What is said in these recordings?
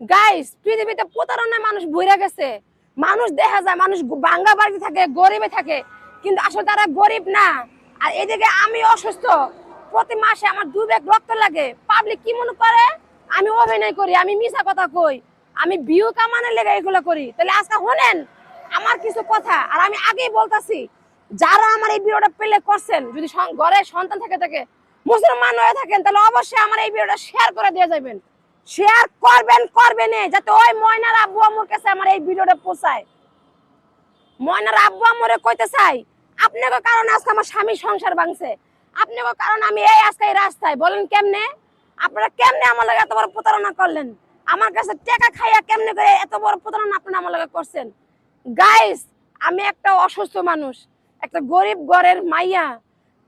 Guys পৃথিবীতে প্রতারণায় মানুষ ভরে গেছে। মানুষ দেখা যায় মানুষ ভাঙ্গা বাড়িতে থাকে, গরিবে থাকে, কিন্তু আসলে তারা গরিব না। আর এদিকে আমি অসুস্থ, প্রতি মাসে আমার 2 ব্যাগ রক্ত লাগে। পাবলিক কি মনে করে আমি অভিনয় করি, আমি মিছা কথা কই, আমি ভিউ কামানোর লেগে এগুলো করি। তাহলে আজকে শোনেন আমার কিছু কথা, আর আমি আগেই বলতাছি যারা আমার এই ভিডিওটা প্লে করছেন, যদি ঘরে সন্তান থাকে মুসলমান হয়ে থাকেন, তাহলে অবশ্যই আমার এই ভিডিওটা শেয়ার করে দিয়ে যাবেন। শেয়ার করবেন যাতে ওই ময়নার আব্বু আম্মুর কাছে আমার এই ভিডিওটা পৌঁছায়। ময়নার আব্বু আম্মুরে কইতে চাই, আপনাকে কারণে আজকে আমার স্বামী সংসার ভাঙছে, আপনাকে কারণে আমি এই আজকে এই রাস্তায়। বলেন কেমনে? আপনারা কেমনে আমার লাগে এত বড় প্রতারণা করলেন? আমার কাছে টাকা খাইয়া কেমনে করে এত বড় প্রতারণা আপনারা আমার লাগে করছেন? গাইস, আমি একটা অসুস্থ মানুষ, একটা গরিব ঘরের মাইয়া,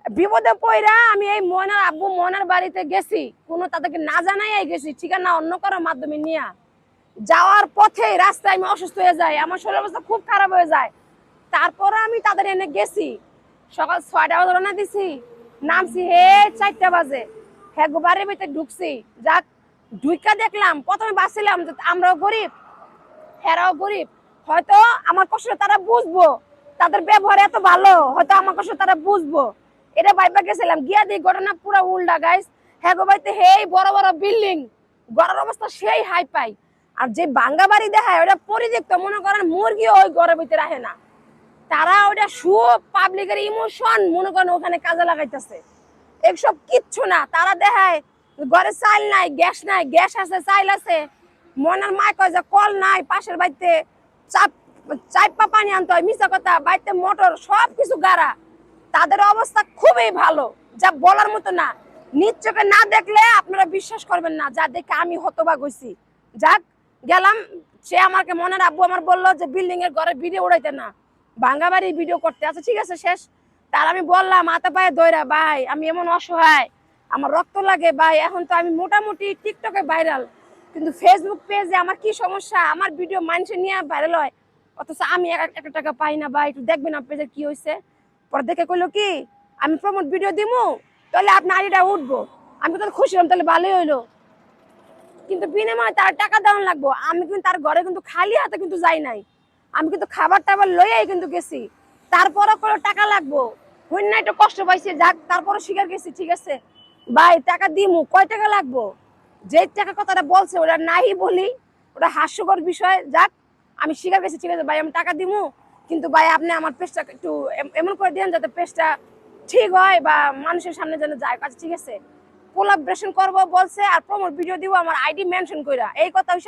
বিপদে পড়া আমি এই ময়নার আব্বু ময়নার বাড়িতে গেছি, কোনো তাদেরকে না জানাই গেছি, ঠিকানা অন্য কারোর মাধ্যমে নিয়ে যাওয়ার পথে রাস্তায় আমি অসুস্থ হয়ে যাই, আমার শরীর অবস্থা খুব খারাপ হয়ে যায়। তারপরে আমি তাদের এনে গেছি, সকাল 6টা বাজে রওনা দিছি, নামছি 4টা বাজে, হ্যাঁ বাড়ির ভিতরে ঢুকছি। যাক, ঢুকা দেখলাম, প্রথমে ভাবছিলাম যে আমরাও গরিব, হেরাও গরিব, হয়তো আমার কষ্ট তারা বুঝবো, তাদের ব্যবহার এত ভালো, হয়তো আমার কষ্ট তারা বুঝবো, এটা ভাইবা গেছিলাম। গিয়া দিয়ে ঘটনা পুরো উল্টা গাইস। হ্যাঁ গো বাড়িতে হেই বড় বড় বিল্ডিং, ঘরের অবস্থা সেই হাই পাই। আর যে ভাঙ্গা বাড়ি দেখায় ওটা পরিত্যক্ত, মনে করেন মুরগিও ওই ঘরের ভিতরে রাখে না। তারা ওটা সুপ পাবলিকের ইমোশন মনে করেন ওখানে কাজে লাগাইতেছে। এসব কিচ্ছু না, তারা দেখায় ঘরে চাল নাই, গ্যাস আছে, চাইল আছে। মনার মা কয় যে কল নাই, পাশের বাড়িতে চাইপা পানি আনতে হয়, মিছা কথা, বাড়িতে মোটর, সবকিছু গাড়া। তাদের অবস্থা খুবই ভালো, যা বলার মতো না। নিজ চোখে না দেখলে আপনারা বিশ্বাস করবেন না, যা দেখে আমি হতবাক হইছি। যাক, গেলাম, সে আমাকে মনের আব্বু আমার বললো যে বিল্ডিং এর ঘরে ভিডিও উড়াইতে না, ভাঙ্গা বাড়ি ভিডিও করতে। আচ্ছা ঠিক আছে, শেষ। তার আমি বললাম হাতে পায়ে দইরা, ভাই আমি এমন অসহায়, আমার রক্ত লাগে ভাই, এখন তো আমি মোটামুটি টিকটকে ভাইরাল, কিন্তু ফেসবুক পেজে আমার কি সমস্যা, আমার ভিডিও মানুষে নিয়ে ভাইরাল হয়, অথচ আমি 1 টাকা পাই না ভাই, একটু দেখবেন আপনার পেজে কি হয়েছে। পরে দেখে কইলো কি আমি প্রমোট ভিডিও দিমু, তাহলে আপনার আইডিটা উঠবো। আমি তো খুশি হলাম, তাহলে ভালোই হইলো, কিন্তু বিনিময়ে তার টাকা দেওয়ান লাগবো। আমি কিন্তু তার ঘরে কিন্তু খালি হাতে কিন্তু যাই নাই, আমি কিন্তু খাবার টাবার লইয়াই কিন্তু গেছি। তারপরে কোনো টাকা লাগবো, হইন না একটু কষ্ট পাইছি, যাক তারপরে স্বীকার গেছি, ঠিক আছে ভাই টাকা দিমু, কয় টাকা লাগবো। যে টাকা কথাটা বলছে ওটা নাই বলি, ওটা হাস্যকর বিষয়। যাক, আমি স্বীকার গেছি, ঠিক আছে ভাই আমি টাকা দিমু, কিন্তু ভাই আপনি আমার পেজটা একটু এমন করে দিন যাতে পেজটা ঠিক হয় বা মানুষের সামনে যেন যায়। আচ্ছা ঠিক আছে, কোলাবরেশন করবো বলছে, আর প্রমোট ভিডিও দিব আমার আইডি মেনশন কইরা, এই কথা